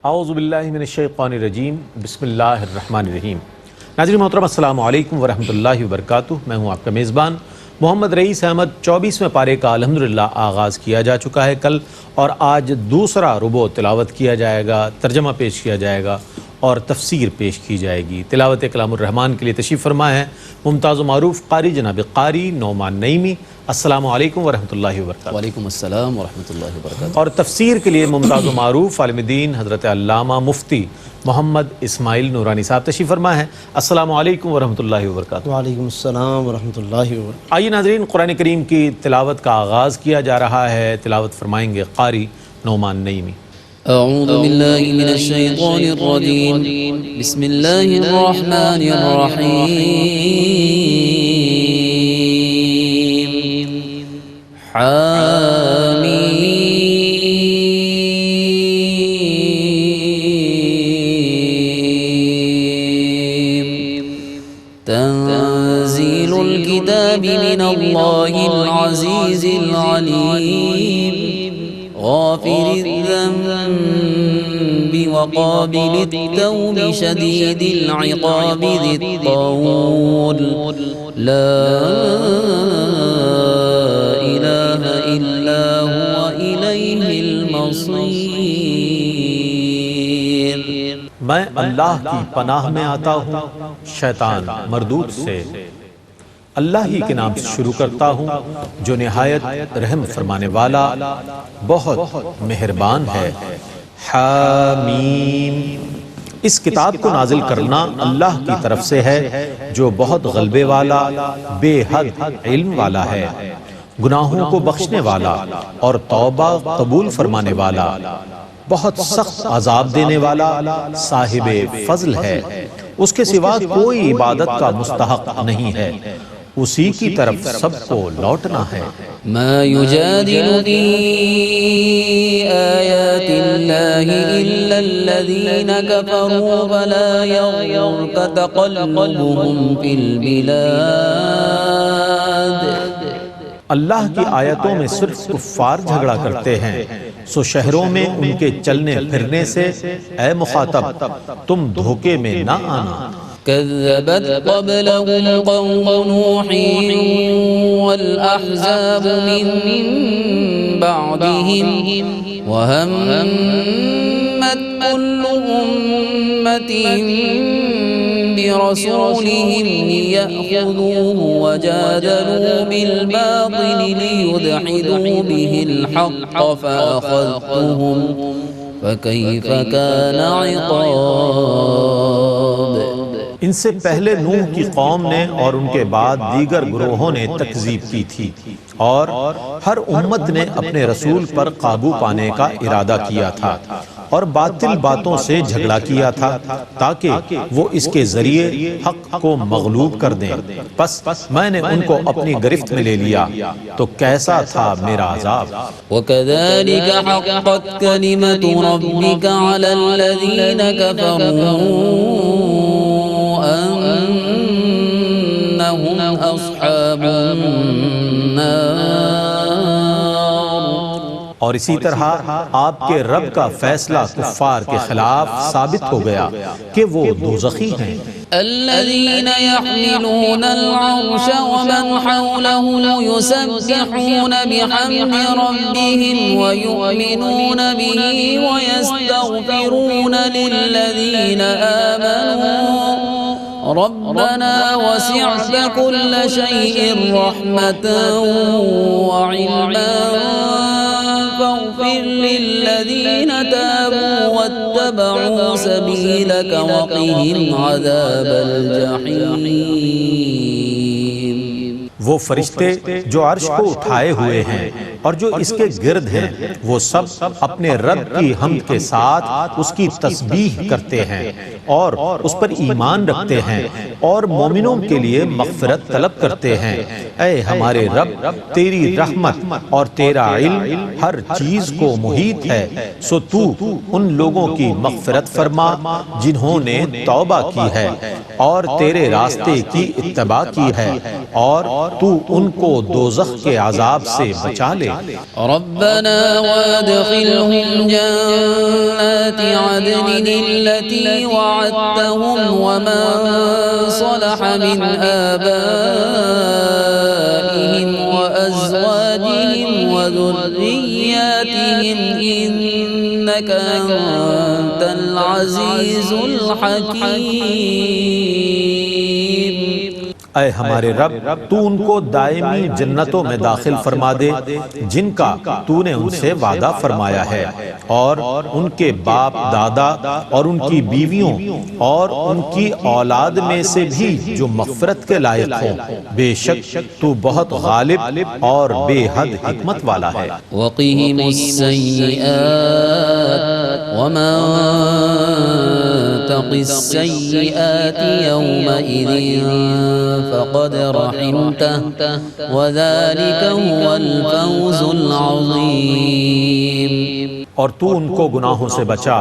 اعوذ باللہ من الشیطان الرجیم بسم اللہ الرحمن الرحیم۔ ناظرین محترم السلام علیکم ورحمۃ اللہ وبرکاتہ۔ میں ہوں آپ کا میزبان محمد رئیس احمد۔ 24ویں پارے کا الحمدللہ آغاز کیا جا چکا ہے کل، اور آج دوسرا ربع تلاوت کیا جائے گا، ترجمہ پیش کیا جائے گا اور تفسیر پیش کی جائے گی۔ تلاوت کلام الرحمن کے لیے تشریف فرما ہے ممتاز و معروف قاری جناب قاری نعمان نعیمی۔ السلام علیکم ورحمۃ اللہ وبرکاتہ۔ وعلیکم السلام ورحمۃ اللہ وبرکاتہ۔ اور تفسیر کے لیے ممتاز و معروف عالم دین حضرت علامہ مفتی محمد اسماعیل نورانی صاحب تشریف فرما ہے۔ السلام علیکم ورحمۃ اللہ وبرکاتہ۔ وعلیکم السلام ورحمۃ اللہ وبرکاتہ۔ آئیے ناظرین، قرآن کریم کی تلاوت کا آغاز کیا جا رہا ہے۔ تلاوت فرمائیں گے قاری نعمان نعیمی۔ اعوذ باللہ من الشیطان الرجیم، بسم اللہ الرحمن الرحیم۔ حامیم، تنزیل الکتاب من اللہ العزیز العلیم، غافر الذنب وقابل التوب شدید العقاب ذی الطول، لا الہ الا هو الیہ المصیر۔ میں اللہ کی پناہ میں آتا ہوں شیطان مردود سے۔ اللہ ہی کے نام سے شروع کرتا ہوں جو نہایت رحم فرمانے والا بہت مہربان ہے۔ حامیم، اس کتاب کو نازل کرنا اللہ کی طرف سے ہے جو بہت غلبے والا بے حد علم والا ہے، گناہوں کو بخشنے والا اور توبہ قبول فرمانے والا، بہت سخت عذاب دینے والا صاحب فضل ہے۔ اس کے سوا کوئی عبادت کا مستحق نہیں ہے، اسی کی طرف سب کو لوٹنا ہے۔ ما يجادل في آيات الله إلا الذين كفروا فلا يغرك تقلبهم في البلاد۔ اللہ کی آیتوں میں صرف کفار جھگڑا کرتے ہیں، سو شہروں میں ان کے چلنے پھرنے سے اے مخاطب تم دھوکے میں نہ آنا۔ كذبت قبلهم قوم نوح والأحزاب من بعدهم، وهمت كل أمة برسولهم ليأخذوه وجادلوا بالباطل ليدحضوا به الحق فأخذتهم فكيف كان عقاب۔ ان سے پہلے نوح کی قوم نے اور ان کے بعد دیگر گروہوں نے تکذیب کی تھی، اور ہر امت نے اپنے رسول پر قابو پانے کا ارادہ کیا تھا اور باطل باتوں سے جھگڑا کیا تھا تاکہ وہ اس کے ذریعے حق کو مغلوب کر دیں۔ پس میں نے ان کو اپنی گرفت میں لے لیا تو کیسا تھا میرا عذاب۔ وَكَذَلِكَ حَقَّتْ كَلِمَةُ رَبِّكَ عَلَى الَّذِينَ كَفَرُوا أَنَّهُمْ أَصْحَابُ النَّارِ۔ اور اسی طرح آپ کے رب کا فیصلہ کفار کے خلاف ثابت ہو گیا کہ وہ دوزخی ہیں۔ الذين يحملون العرش ومن حوله يسبحون بحمد ربهم ويؤمنون به ويستغفرون للذين آمنوا ربنا وسعت كل شيء رحمة وعلما فاغفر للذين تابوا واتبعوا سبيلك وقهم عذاب الجحيم۔ وہ فرشتے جو عرش کو اٹھائے ہوئے ہیں اور جو اس کے گرد ہیں، وہ سب اپنے رب کی حمد کے ساتھ اس کی تسبیح کرتے ہیں اور اس پر ایمان رکھتے ہیں اور مومنوں کے لیے مغفرت طلب کرتے ہیں۔ اے ہمارے رب، تیری رحمت اور تیرا علم ہر چیز کو محیط ہے، سو تو ان لوگوں کی مغفرت فرما جنہوں نے توبہ کی ہے اور تیرے راستے کی اتباع کی ہے اور تو ان کو دوزخ کے عذاب سے بچا لے۔ ربنا وادخلهم جنات عدن التي وعدتهم ومن صلح من آبائهم وأزواجهم وذرياتهم إنك أنت العزيز الحكيم۔ اے ہمارے رب تو ان کو دائمی جنتوں میں داخل فرما دے جن کا تو نے ان سے وعدہ فرمایا ہے، اور ان کے باپ دادا اور ان کی بیویوں اور ان کی اولاد میں سے بھی جو مغفرت کے لائق ہوں، بے شک تو بہت غالب اور بے حد حکمت والا ہے۔ وقهم السيئات ومن تق السيئات يومئذ فقد رحمته وذلك هو الفوز العظيم۔ اور تو ان کو گناہوں سے بچا،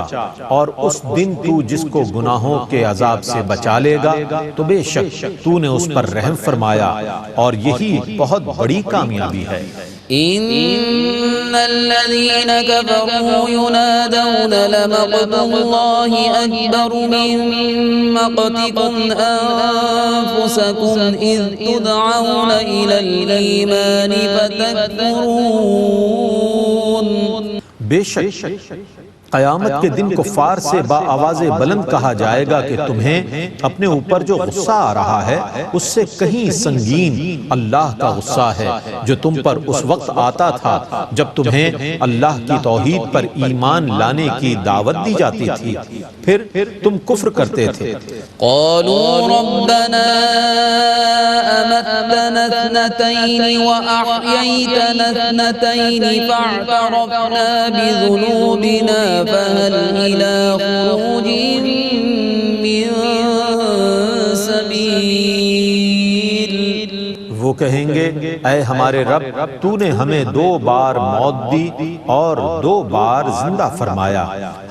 اور اس دن تو جس کو گناہوں کے عذاب سے بچا لے گا تو بے شک تو نے اس پر رحم فرمایا، اور یہی بہت بڑی کامیابی ہے۔ ان الذين كفروا ينادون لمقت الله اكبر من مقتكم انفسكم اذ تدعون الى الايمان فتكفرون۔ بے شک قیامت کے دن کفار سے با آواز بلند کہا جائے گا کہ تمہیں اپنے اوپر جو غصہ آ رہا ہے اس سے کہیں سنگین اللہ کا غصہ ہے جو تم پر اس وقت آتا تھا جب تمہیں اللہ کی توحید پر ایمان لانے کی دعوت دی جاتی تھی، پھر تم کفر کرتے تھے۔ قالوا ربنا امتنا اثنتين واحييتنا اثنتين فاعترفنا بذنوبنا فهل إلى خروج من سبيل۔ وہ کہیں گے اے ہمارے رب تو نے ہمیں 2 بار موت دی اور 2 بار زندہ فرمایا،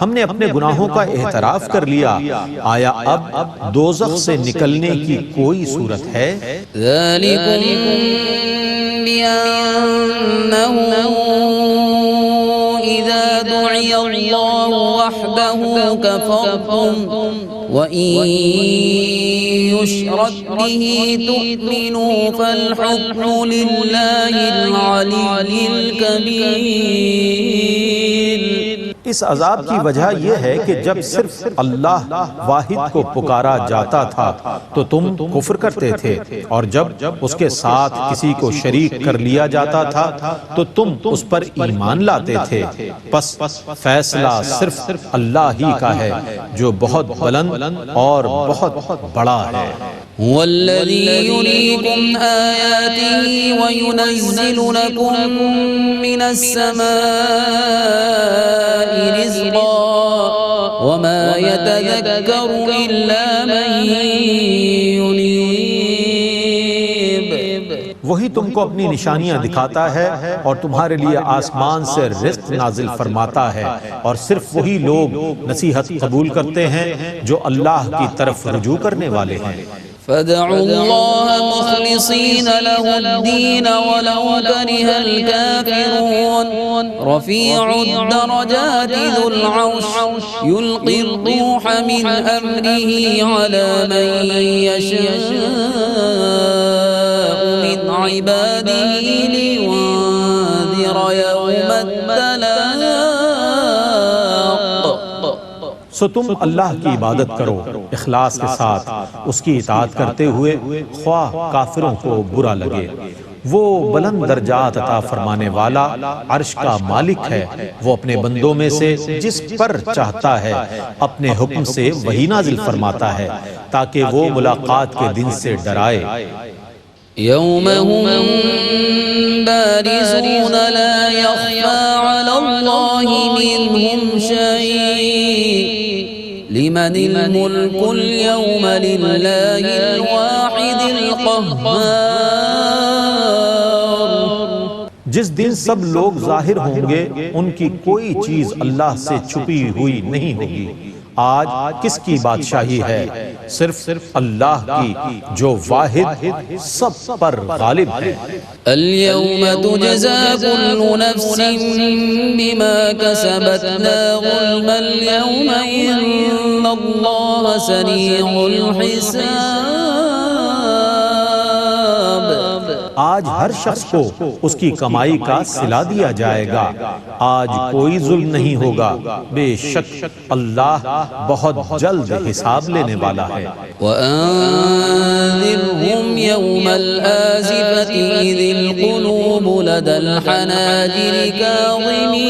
ہم نے اپنے گناہوں کا اعتراف کر لیا، آیا اب دوزخ سے نکلنے کی کوئی صورت ہے؟ ذلكم بأنه إذا دعي الله وحده كفرتم وإن يشرك به تؤمنوا فالحكم لله العلي الكبير۔ اس عذاب کی وجہ یہ ہے کہ جب صرف اللہ واحد کو پکارا جاتا تھا تو تم کفر کرتے تھے، اور جب اس کے ساتھ کسی کو شریک کر لیا جاتا تھا تو تم اس پر ایمان لاتے تھے۔ پس فیصلہ صرف اللہ ہی کا ہے جو بہت بلند اور بہت بڑا ہے۔ هو الذي يريكم آياته وينزل لكم من السماء رزقا وما يتذكر إلا من ينيب۔ وہی تم کو اپنی نشانیاں دکھاتا ہے اور تمہارے لیے آسمان سے رزق نازل فرماتا ہے، اور صرف وہی لوگ نصیحت قبول کرتے ہیں جو اللہ کی طرف رجوع کرنے والے ہیں۔ فادعوا الله مخلصين له الدين ولو كره الكافرون۔ رفيع الدرجات ذو العرش يلقي الروح من أمره على من يشاء من عباده لينذر يوم التلاق۔ سو تم اللہ کی عبادت کرو اخلاص کے ساتھ، اس کی اطاعت کرتے ہوئے خواہ کافروں کو برا لگے۔ وہ بلند درجات عطا فرمانے والا عرش کا مالک ہے، وہ اپنے بندوں میں سے جس پر چاہتا ہے اپنے حکم سے وہی نازل فرماتا ہے تاکہ وہ ملاقات کے دن سے ڈرائے۔ يوم هم بارزون لا يخفى على الله منهم شيء لمن الملك اليوم لله الواحد القهار۔ جس دن سب لوگ ظاہر ہوں گے ان کی کوئی چیز اللہ سے چھپی ہوئی نہیں ہوگی، آج کس کی بادشاہی ہے؟ صرف اللہ کی جو واحد سب پر غالب ہے۔ اليوم تجزى كل نفس بما كسبت لا ظلم اليوم إن الله سريع الحساب۔ آج ہر شخص کو اس کی کمائی کا صلہ دیا جائے گا، آج کوئی ظلم نہیں ہوگا، بے شک اللہ بہت جلد حساب لینے والا ہے۔ وَأَنذِرْهُمْ يَوْمَ الْآزِفَةِ إِذِ الْقُلُوبُ لَدَى الْحَنَاجِرِ كَاظِمِينَ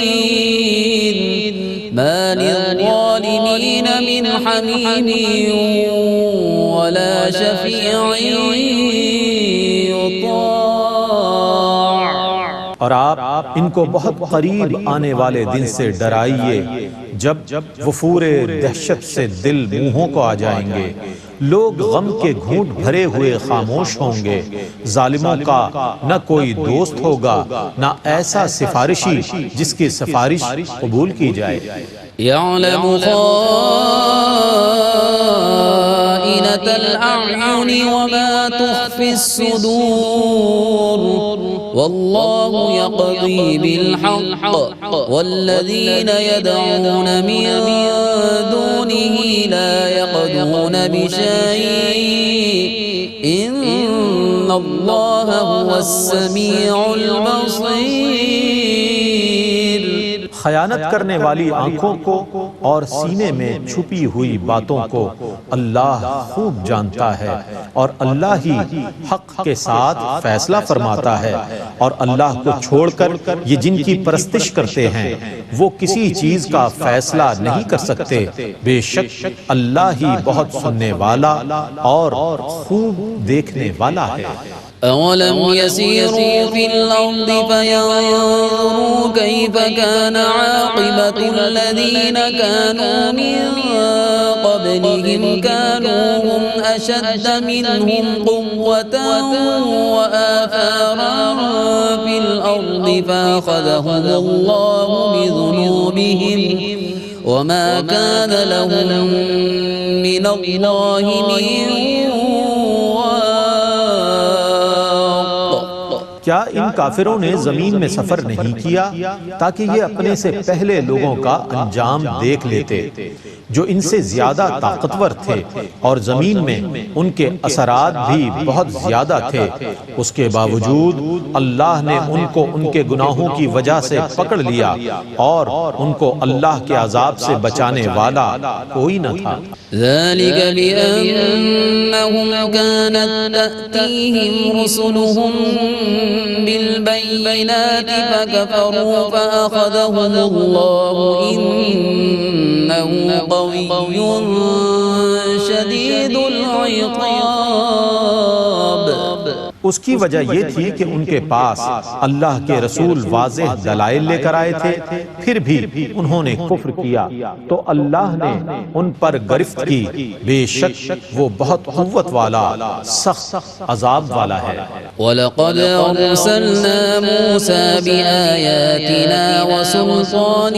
مَا لِلظَّالِمِينَ مِنْ حَمِيمٍ وَلَا شَفِيعٍ اور آپ ان کو بہت قریب آنے والے دن سے ڈرائیے جب وفور دہشت سے دل منہوں کو آ جائیں گے، لوگ غم کے گھونٹ بھرے ہوئے خاموش ہوں گے، ظالموں کا نہ کوئی دوست ہوگا نہ ایسا سفارشی جس کی سفارش قبول کی جائے۔ يعلم خائنة الأعين وما تخفي الصدور والله يقضي بالحق والذين يدعون من دونه لا يقضون بشيء إن الله هو السميع البصير۔ خیانت کرنے والی آنکھوں کو اور سینے میں چھپی ہوئی باتوں کو اللہ خوب جانتا ہے، اور اللہ ہی حق کے ساتھ فیصلہ فرماتا ہے، اور اللہ کو چھوڑ کر یہ جن کی پرستش کرتے ہیں وہ کسی چیز کا فیصلہ نہیں کر سکتے، بے شک اللہ ہی بہت سننے والا اور خوب دیکھنے والا ہے۔ أولم يسيروا في الأرض فينظروا كيف كان عاقبة الذين كانوا من قبلهم كانوا هم أشد منهم قوة وآثارا في الأرض فأخذهم الله بذنوبهم وما كان لهم من الله من کیا ان کافروں نے زمین میں سفر نہیں کیا تاکہ یہ اپنے سے پہلے لوگوں کا انجام دیکھ لیتے جو ان سے زیادہ طاقتور تھے، اور زمین میں ان کے اثرات بھی بہت زیادہ تھے، اس کے باوجود اللہ نے ان کو ان کے گناہوں کی وجہ سے پکڑ لیا اور ان کو اللہ کے عذاب سے بچانے والا کوئی نہ تھا۔ ذلك بأنهم كانت تأتيهم رسلهم بالبينات فكفروا فأخذهم الله إنه قوي شديد العقاب۔ اس کی وجہ یہ تھی کہ ان کے پاس اللہ کے رسول واضح دلائل لے کر آئے تھے، پھر بھی انہوں نے کفر کیا تو اللہ نے ان پر گرفت کی، بے شک وہ بہت قوت والا سخت عذاب والا ہے۔ وَلَقَدْ أَرْسَلْنَا مُوسَى بِآيَاتِنَا وَسُلْطَانٍ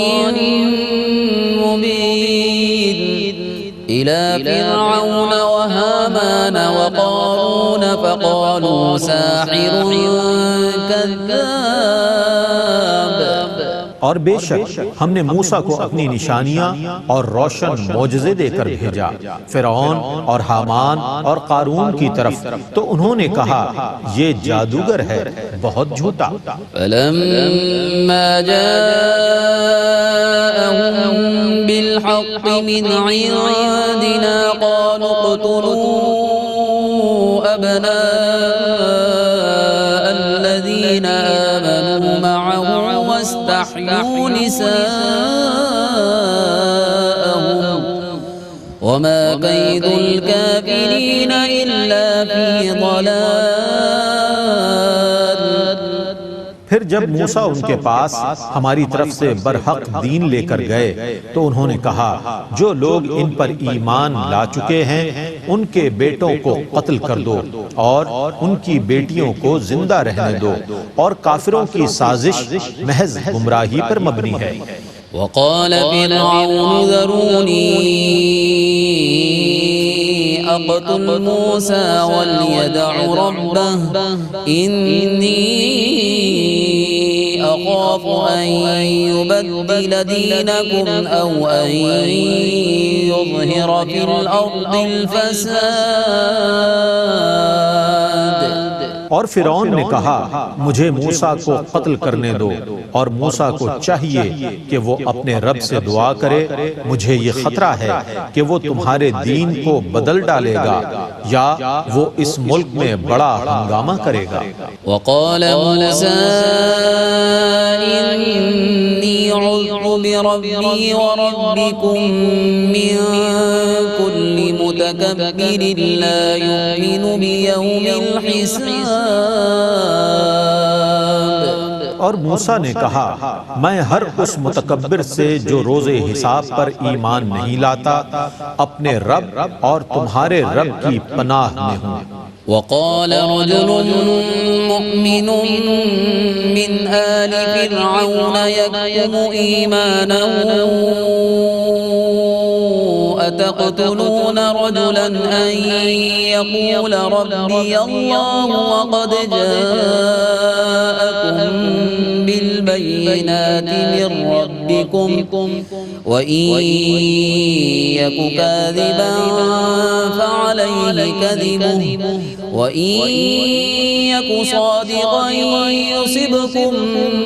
مُبِينٍ إِلَى فِرْعَوْنَ وَهَامَانَ وَقَارُونَ فَقَالُوا سَاحِرٌ كَذَّابٌ۔ اور بے شک ہم نے موسیٰ کو اپنی نشانیاں اور روشن معجزے دے کر بھیجا فرعون اور حامان اور قارون کی طرف، تو انہوں نے کہا یہ جادوگر ہے، بہت جھوٹا۔ فَلَمَّا جَاءَهُم بِالْحَقِّ مِنْ عِندِنَا قَالُوا اقْتُلُوا أَبْنَاءَ الَّذِينَ آمَنُوا مَعَهُ واستحيوا نساءهم وما كيد الكافرين إلا في ضلال۔ پھر جب موسیٰ ان کے پاس ہماری طرف سے برحق دین لے کر گئے تو انہوں نے کہا جو لوگ ان پر ایمان لا چکے ہیں ان کے بیٹوں کو قتل کر دو اور ان کی بیٹیوں کو زندہ رہنے دو، اور کافروں کی سازش محض گمراہی پر مبنی ہے۔ وقال فرعون ذروني أقتل موسى وليدع ربه إني أخاف أن يبدل دينكم أو أن يظهر في الأرض الفساد. اور فرعون نے کہا مجھے موسیٰ کو قتل کرنے دو، اور موسیٰ کو چاہیے کہ وہ اپنے رب سے دعا کرے، مجھے یہ خطرہ ہے کہ وہ تمہارے دین کو بدل ڈالے گا یا وہ اس ملک میں بڑا ہنگامہ کرے گا. وقال موسى إني عذت بربي وربكم من كل متكبر لا يؤمن بيوم الحساب. اور موسیٰ نے کہا میں ہر اس متکبر سے جو روز حساب پر ایمان نہیں لاتا اپنے رب اور تمہارے رب کی پناہ میں ہوں. وقال رجل مؤمن من آل فرعون يكتم إيمانه أتقتلون رجلا أن يقول ربي الله وقد جاءكم بالبينات من ربكم وإن يك كاذبا فعليه كذبه وإن يك صادقا يصبكم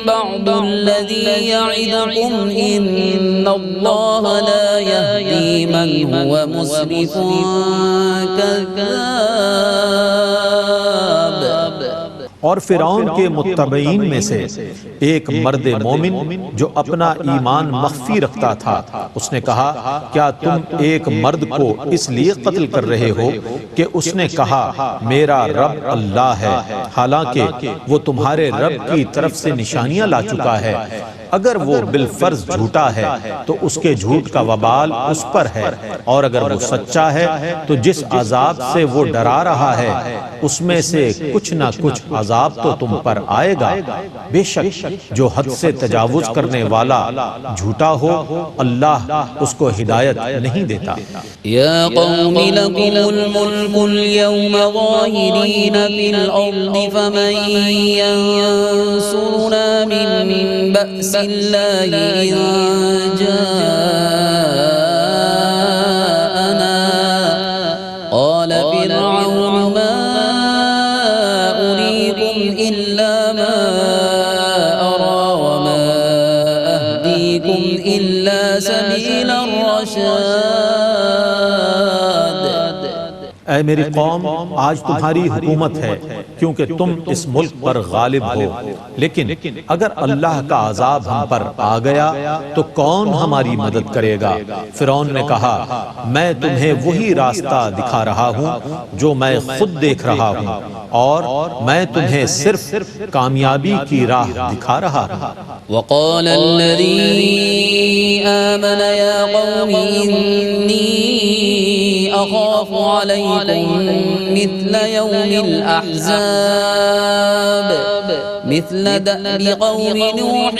بعض الذي يعدكم إن الله لا يهدي من هو مسرف كذاب. اور فرعون کے متبعین میں سے ایک مرد مومن جو اپنا ایمان مخفی رکھتا تھا اس نے کہا کیا تم ایک مرد کو اس لیے قتل کر رہے ہو کہ اس نے کہا میرا رب اللہ ہے حالانکہ وہ تمہارے رب کی طرف سے نشانیاں لا چکا ہے. اگر وہ بالفرض جھوٹا ہے تو اس کے جھوٹ کا وبال اس پر ہے، اور اگر وہ سچا ہے تو جس عذاب سے وہ ڈرا رہا ہے اس میں سے کچھ نہ کچھ عذاب تو تم پر آئے گا. بے شک جو حد سے تجاوز کرنے والا جھوٹا ہو اللہ اس کو ہدایت نہیں دیتا. یا قوم لکم الملک اليوم ظاہرین فی الارض فمن ینصرنا من بأس الله إن جاءنا قال فرعون ما أريكم إلا ما أرى وما أهديكم إلا سبيل الرشاد. اے میری قوم آج تمہاری حکومت ہے کیونکہ تم اس ملک پر غالب ہو، لیکن اگر اللہ کا عذاب ہم پر آ گیا تو کون ہماری مدد کرے گا؟ فرعون نے کہا میں تمہیں وہی راستہ دکھا رہا ہوں جو میں خود دیکھ رہا ہوں، اور میں تمہیں صرف کامیابی کی راہ دکھا رہا ہوں. وقال الذي آمن يا قوم إني أخاف عليكم مثل يوم الأحزاب مثل دأب قوم نوح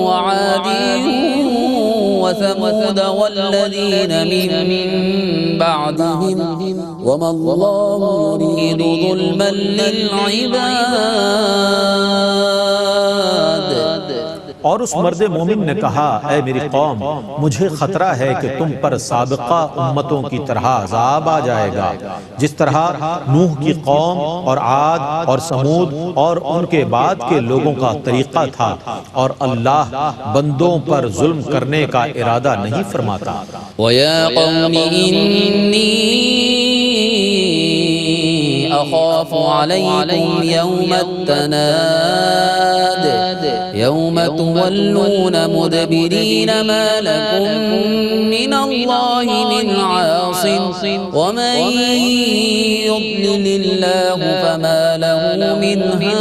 وعاد وثمود والذين من بعدهم وما الله يريد ظلما للعباد. اور اس مرد مومن نے کہا اے میری قوم مجھے خطرہ ہے کہ تم پر سابقہ امتوں کی طرح عذاب آ جائے گا، جس طرح نوح کی قوم اور عاد اور سمود اور ان کے بعد کے لوگوں کا طریقہ تھا، اور اللہ بندوں پر ظلم کرنے کا ارادہ نہیں فرماتا. وَيَا قَوْمِ إِنِّي أَخَافُ عَلَيْكُمْ يَوْمَ التَّنَادِ يَوْمَ تُوَلُّونَ مُدْبِرِينَ مَا لَكُمْ مِنَ اللَّهِ مِنْ عَاصِمٍ وَمَنْ يُضْلِلِ اللَّهُ فَمَا لَهُ مِنْ هَادٍ.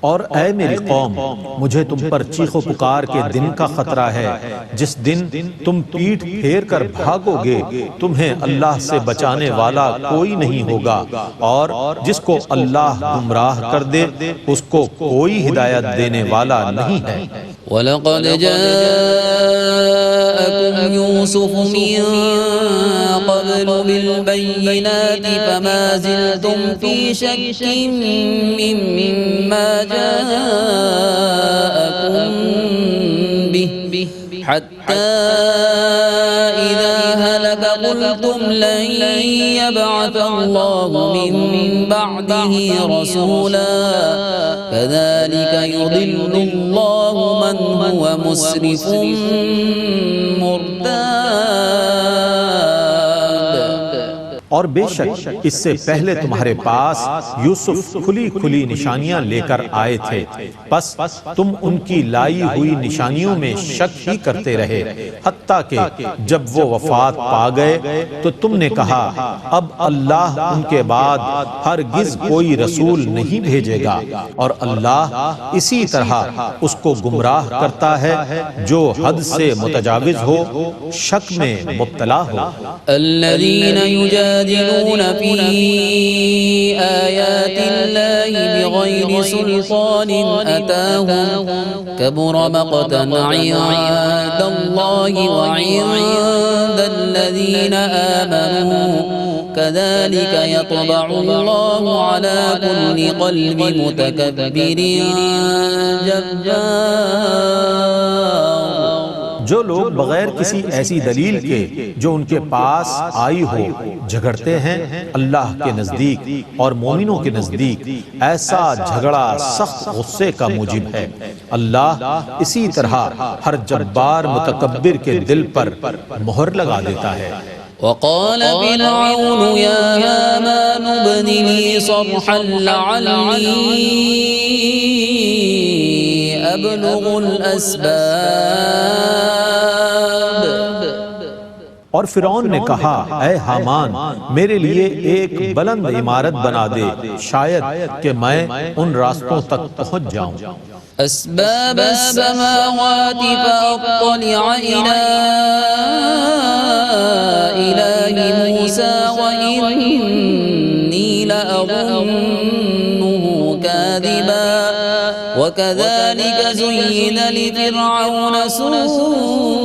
اور اے میری قوم مجھے تم پر چیخ و پکار کے دن کا خطرہ ہے جس دن تم پیٹھ پھیر کر بھاگو گے، تمہیں اللہ سے بچانے والا کوئی نہیں ہوگا، اور جس کو اللہ گمراہ کر دے اس کو کوئی ہدایت دینے والا نہیں ہے. وَلَقَدْ جَاءَكُمْ يوسف من قبل بالبينات فما زلتم في شك مما جاءكم به حتى إذا هلك قلتم لن يبعث الله من بعده رسولا كذلك يضل الله من هو مسرف مرتاب. اور بے شک اس سے پہلے تمہارے پاس یوسف کھلی کھلی نشانیاں لے کر آئے تھے، پس تم ان کی لائی ہوئی نشانیوں میں شک ہی کرتے رہے، حتیٰ کہ جب وہ وفات پا گئے تو تم نے کہا اب اللہ ان کے بعد ہرگز کوئی رسول نہیں بھیجے گا، اور اللہ اسی طرح اس کو گمراہ کرتا ہے جو حد سے متجاوز ہو، شک میں مبتلا ہو. الذين يجادلون في آيات الله بغير سلطان أتاهم كبر مقتا عند الله وعند الذين آمنوا كذلك يطبع الله على كل قلب متكبر جبار. جو لوگ بغیر کسی ایسی دلیل کے جو ان کے پاس آئی ہو جھگڑتے ہیں، اللہ کے نزدیک اور مومنوں کے نزدیک ایسا جھگڑا سخت غصے کا موجب ہے. اللہ اسی طرح ہر جبار متکبر کے دل پر مہر لگا دیتا ہے. وقال فرعون يا هامان ابن لي صرحا لعلي أبلغ الأسباب. اور فرعون نے کہا اے حامان میرے لیے ایک بلند عمارت بنا دے، شاید کہ میں ان راستوں تک پہنچ جاؤں. أسباب السماوات فأطلع إلى إله موسى وإني لأظنه كاذبا وكذلك زين لفرعون سوء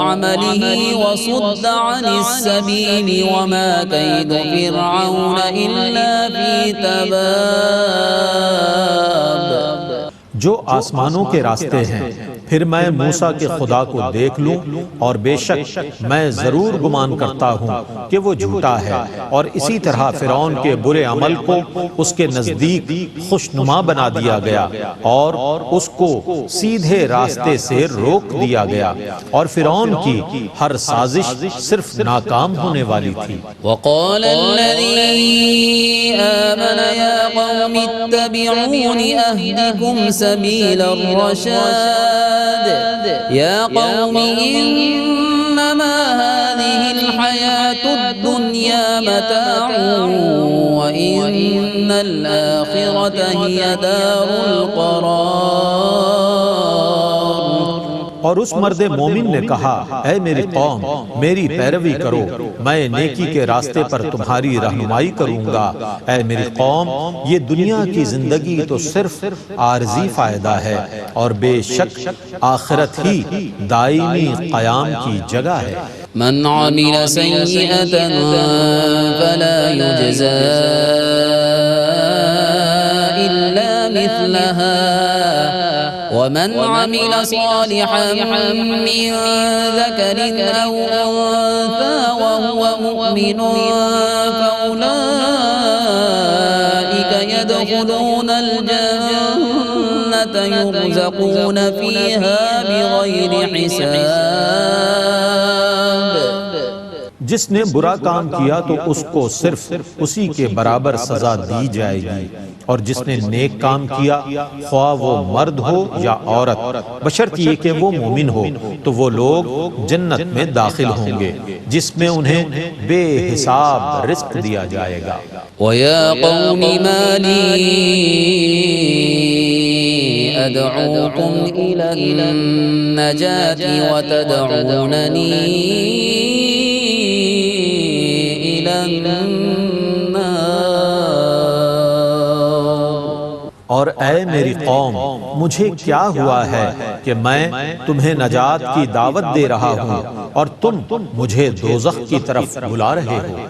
عمله وصد عن السبيل وما كيد فرعون إلا في تباب. جو آسمانوں کے راستے ہیں پھر میں موسیٰ کے خدا کو دیکھ لوں، اور بے شک میں ضرور گمان کرتا ہوں کہ وہ جھوٹا ہے، اور اسی طرح فرعون کے برے عمل کو اس کے نزدیک خوشنما بنا دیا گیا اور اس کو سیدھے راستے سے روک دیا گیا، اور فرعون کی ہر سازش صرف ناکام ہونے والی تھی. وقال الذي آمن يا قوم اتبعون أهدكم سبيل الرشاد يا قوم إنما هذه الحياة الدنيا متاع وإن الآخرة هي دار القرار. اور اس مرد مومن نے کہا اے میری قوم میری پیروی کرو، میں نیکی کے راستے پر تمہاری رہنمائی کروں گا. اے میری قوم یہ دنیا کی زندگی تو صرف عارضی فائدہ ہے، اور بے شک آخرت ہی دائمی قیام کی جگہ ہے. من عمل سيئة فلا يجزى إلا مثلها ومن عمل صالحا من ذكر أو أنثى وهو مؤمن فأولئك يدخلون الجنة يرزقون فيها بغير حساب. جس نے برا کام کیا تو اس کو صرف اسی کے برابر سزا دی جائے گی، اور جس نے نیک کام کیا خواہ وہ مرد ہو یا عورت بشرط یہ کہ وہ مومن ہو تو وہ لوگ جنت میں داخل ہوں گے جس میں انہیں بے حساب رزق دیا جائے گا. وَيَا قَوْمِ مَا لِي أَدْعُوكُمْ إِلَى النَّجَاةِ وَتَدْعُونَنِي إِلَى النَّارِ. اور اے میری قوم مجھے کیا ہوا ہے کہ میں تمہیں نجات کی دعوت دے رہا ہوں اور تم مجھے دوزخ کی طرف بلا رہے ہو۔